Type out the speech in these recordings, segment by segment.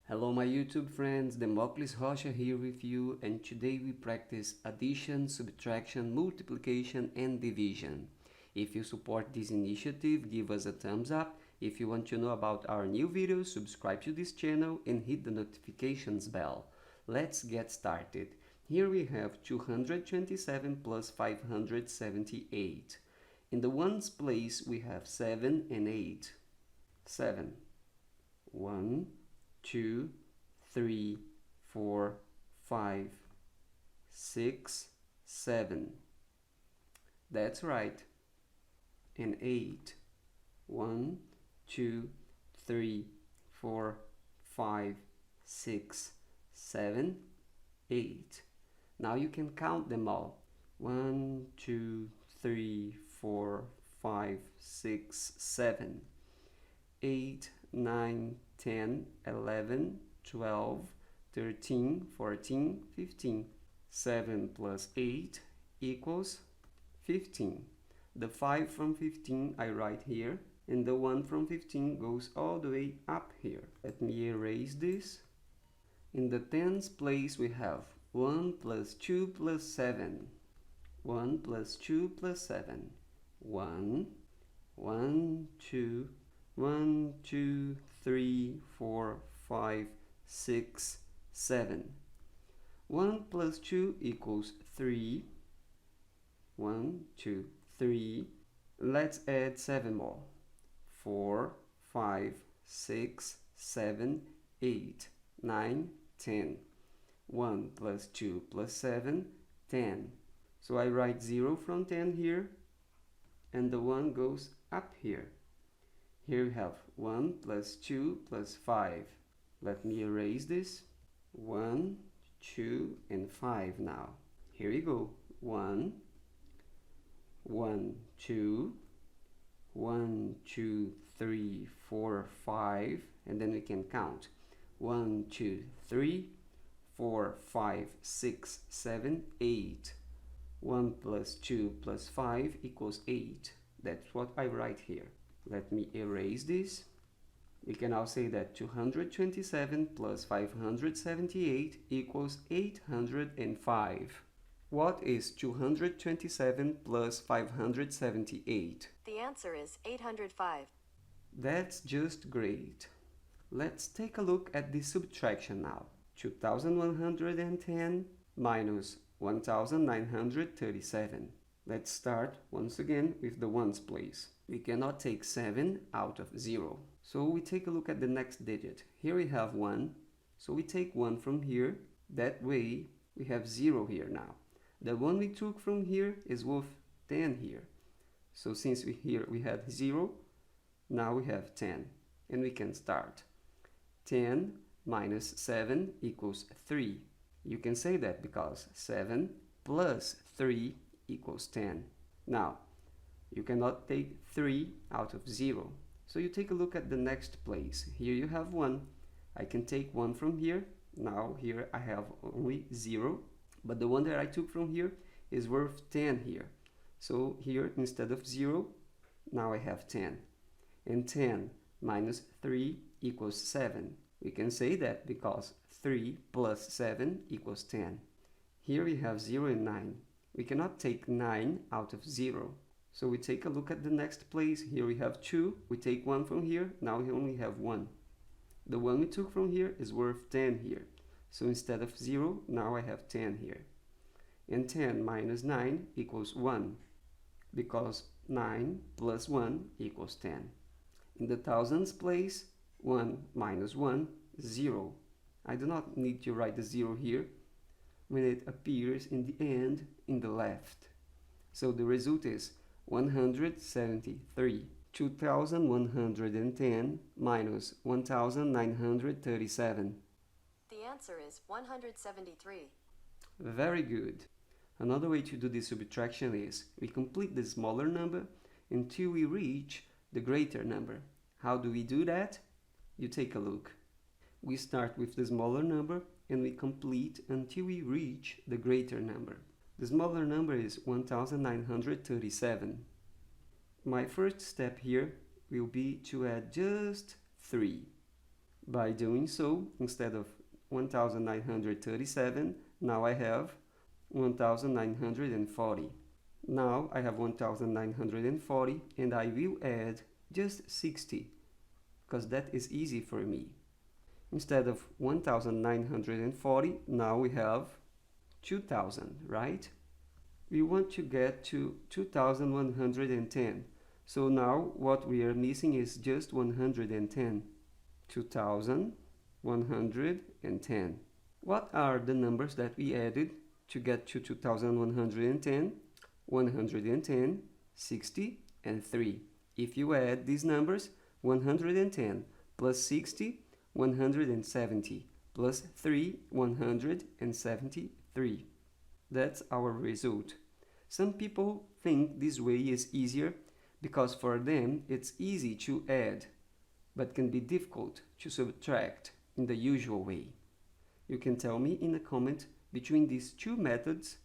Hello my YouTube friends, Democles Rocha here with you, and today we practice addition, subtraction, multiplication and division. If you support this initiative, give us a thumbs up. If you want to know about our new videos, subscribe to this channel and hit the notifications bell. Let's get started. Here we have 227 plus 578. In the ones place we have 7 and 8. 7. 1, 2, 3, 4, 5, 6, 7. That's right. And 8. 1, 2, 3, 4, 5, 6, 7, 8. Now you can count them all. 1, 2, 3, 4, 5, 6, 7. 8, 9, 10, 11, 12, 13, 14, 15. 7 plus 8 equals 15. The 5 from 15 I write here, and the 1 from 15 goes all the way up here. Let me erase this. In the tens place we have 1 plus 2 plus 7. 1 plus 2 plus 7. 1, 1, 2, 1, 2, 3, 4, 5, 6, 7. 1 plus 2 equals 3. 1, 2, 3. Let's add 7 more. 4, 5, 6, 7, 8, 9, 10. 1 plus 2 plus 7, 10. So I write 0 from 10 here, and the 1 goes up here. Here we have 1 plus 2 plus 5. Let me erase this. 1, 2, and 5 now. Here we go. 1, 1, 2, 1, 2, 3, 4, 5, and then we can count. 1, 2, 3, 4, 5, 6, 7, 8. 1 plus 2 plus 5 equals 8. That's what I write here. Let me erase this. We can now say that 227 plus 578 equals 805. What is 227 plus 578? The answer is 805. That's just great. Let's take a look at the subtraction now. 2110 minus 1937. Let's start once again with the ones place. We cannot take 7 out of 0. So we take a look at the next digit. Here we have 1. So we take 1 from here. That way we have 0 here now. The one we took from here is worth 10 here. So since here we had 0, now we have 10. And we can start. 10 minus 7 equals 3. You can say that because 7 plus 3 equals 10. Now, you cannot take 3 out of 0. So you take a look at the next place. Here you have 1. I can take 1 from here. Now here I have only 0. But the one that I took from here is worth 10 here. So here instead of 0, now I have 10. And 10 minus 3 equals 7. We can say that because 3 plus 7 equals 10. Here we have 0 and 9. We cannot take 9 out of 0. So we take a look at the next place. Here we have 2. We take 1 from here. Now we only have 1. The one we took from here is worth 10 here. So instead of 0, now I have 10 here. And 10 minus 9 equals 1. Because 9 plus 1 equals 10. In the thousands place, 1 minus 1, 0. I do not need to write the 0 here when it appears in the end in the left. So the result is 173. 2110 minus 1937. The answer is 173. Very good. Another way to do this subtraction is we complete the smaller number until we reach the greater number. How do we do that? You take a look. We start with the smaller number and we complete until we reach the greater number. The smaller number is 1937. My first step here will be to add just 3. By doing so, instead of 1937, now I have 1940. Now I have 1940 and I will add just 60 because that is easy for me. Instead of 1940, now we have 2000, right? We want to get to 2110. So now what we are missing is just 110. 2110. What are the numbers that we added to get to 2110? 110, 60, and 3. If you add these numbers, 110 plus 60, 170, plus 3, 173. That's our result. Some people think this way is easier because for them it's easy to add, but can be difficult to subtract in the usual way. You can tell me in a comment between these two methods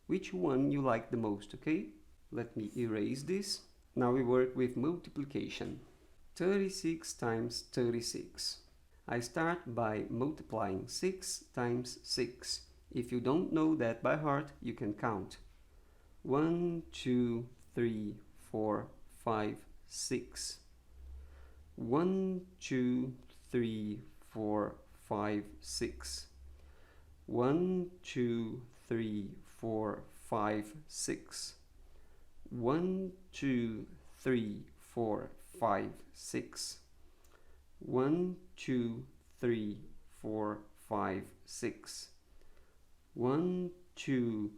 which one you like the most, okay? Let me erase this. Now we work with multiplication. 36 times 36. I start by multiplying 6 times 6. If you don't know that by heart, you can count. 1, 2, 3, 4, 5, 6. 1, 2, 3, 4, 5, 6. 1, 2, 3, 4, 5, 6. 1, 2, 3, 4, 5, 6. 1, 2, 3, 4, 5, 6. 1, 2,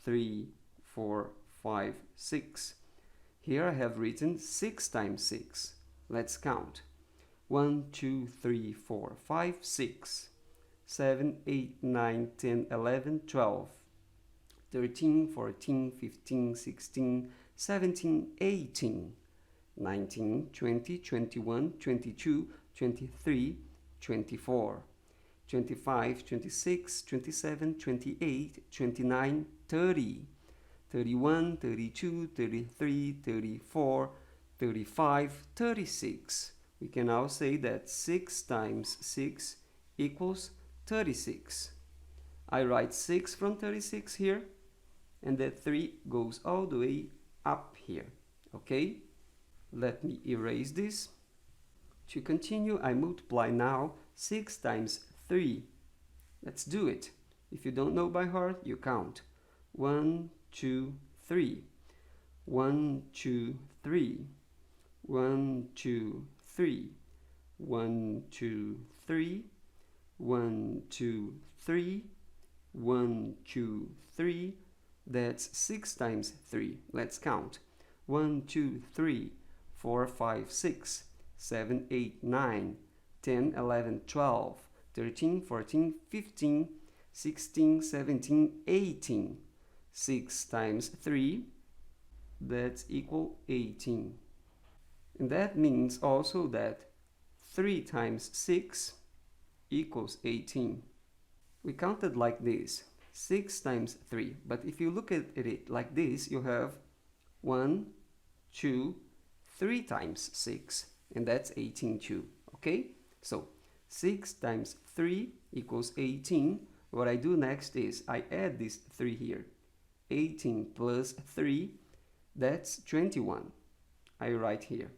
3, 4, 5, 6. Here I have written 6 times 6. Let's count. 1, 2, 3, 4, 5, 6. 7, 8, 9, 10, 11, 12. 13, 14, 15, 16, 17, 18. 19, 20, 21, 22, 23, 24. 25, 26, 27, 28, 29, 30. 31, 32, 33, 34, 35, 36. We can now say that 6 times 6 equals 36. I write 6 from 36 here, and that 3 goes all the way up here, okay? Let me erase this. To continue, I multiply now 6 times 3. Let's do it. If you don't know by heart, you count. 1, 2, 3. 1, 2, 3. 1, 2, 3. 1, 2, 3. 1, 2, 3. 1, 2, 3. That's 6 times 3. Let's count. 1, 2, 3, 4, 5, 6, 7, 8, 9, 10, 11, 12, 13, 14, 15, 16, 17, 18. 6 times 3, that's equal 18. And that means also that 3 times 6 equals 18. We counted like this, 6 times 3. But if you look at it like this, you have 1, 2, 3 times 6. And that's 18 too, okay? So 6 times 3 equals 18. What I do next is I add this 3 here. 18 plus 3, that's 21. I write here.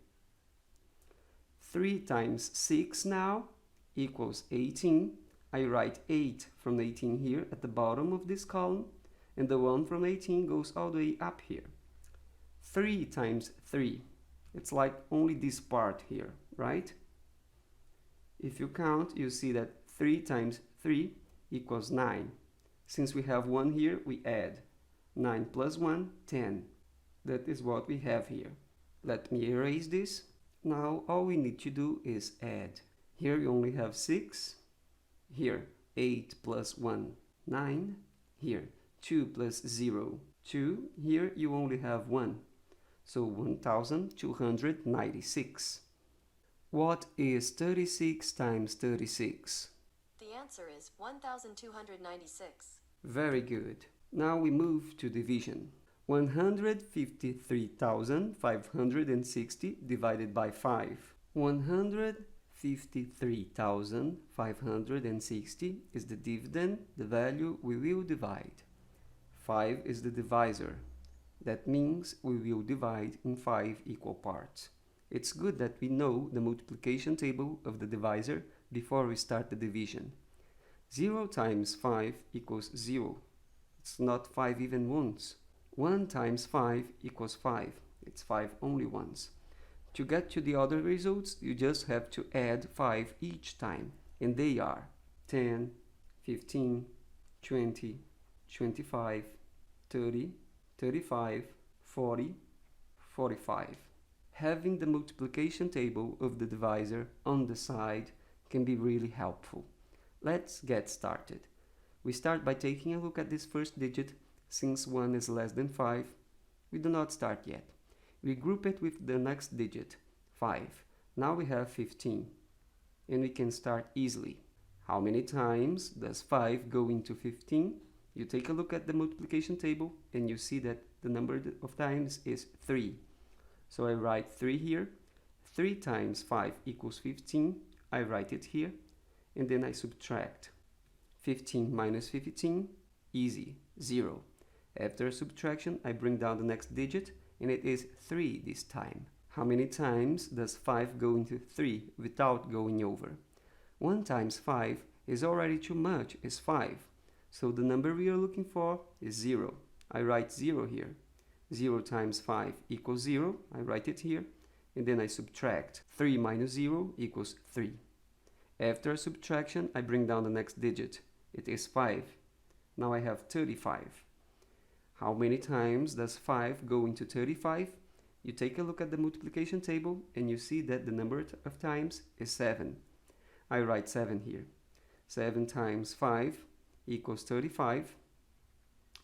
3 times 6 now equals 18. I write 8 from 18 here at the bottom of this column, and the 1 from 18 goes all the way up here. 3 times 3, it's like only this part here, right? If you count, you see that 3 times 3 equals 9. Since we have 1 here, we add. 9 plus 1, 10. That is what we have here. Let me erase this. Now all we need to do is add. Here we only have 6. Here 8 plus 1, 9. Here 2 plus 0, 2. Here you only have 1. So 1296. What is 36 times 36? The answer is 1296. Very good. Now we move to division. 153,560 divided by 5. 153,560 153,560 is the dividend, the value we will divide. 5 is the divisor. That means we will divide in 5 equal parts. It's good that we know the multiplication table of the divisor before we start the division. 0 times 5 equals 0. It's not 5 even once. 1 times 5 equals 5. It's 5 only once. To get to the other results, you just have to add 5 each time, and they are 10, 15, 20, 25, 30, 35, 40, 45. Having the multiplication table of the divisor on the side can be really helpful. Let's get started. We start by taking a look at this first digit. Since 1 is less than 5, we do not start yet. We group it with the next digit, 5. Now we have 15, and we can start easily. How many times does 5 go into 15? You take a look at the multiplication table, and you see that the number of times is 3. So I write 3 here. 3 times 5 equals 15. I write it here, and then I subtract. 15 minus 15, easy, 0. After subtraction, I bring down the next digit, and it is 3 this time. How many times does 5 go into 3 without going over? 1 times 5 is already too much, it's 5. So the number we are looking for is 0. I write 0 here. 0 times 5 equals 0. I write it here, and then I subtract. 3 minus 0 equals 3. After subtraction, I bring down the next digit. It is 5. Now I have 35. How many times does 5 go into 35? You take a look at the multiplication table, and you see that the number of times is 7. I write 7 here. 7 times 5 equals 35.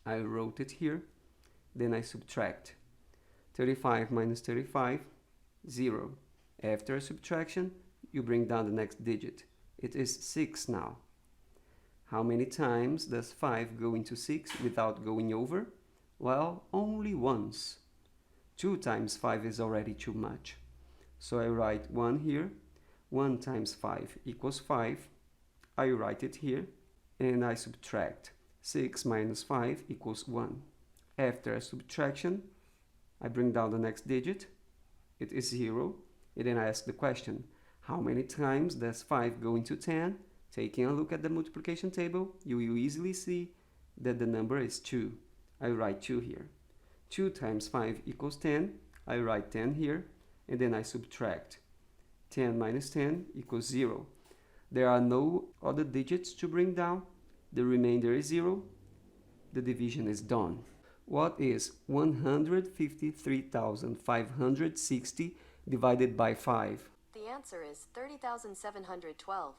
I wrote it here. Then I subtract. 35 minus 35, 0. After subtraction, you bring down the next digit. It is 6 now. How many times does 5 go into 6 without going over? Well, only once. 2 times 5 is already too much. So I write 1 here. 1 times 5 equals 5. I write it here, and I subtract. 6 minus 5 equals 1. After subtraction, I bring down the next digit. It is 0. And then I ask the question, how many times does 5 go into 10? Taking a look at the multiplication table, you will easily see that the number is 2. I write 2 here. 2 times 5 equals 10. I write 10 here, and then I subtract. 10 minus 10 equals 0. There are no other digits to bring down. The remainder is 0. The division is done. What is 153,560 divided by 5? The answer is 30,712.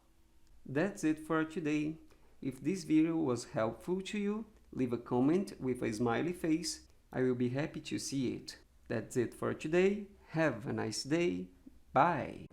That's it for today. If this video was helpful to you, leave a comment with a smiley face. I will be happy to see it. That's it for today. Have a nice day. Bye.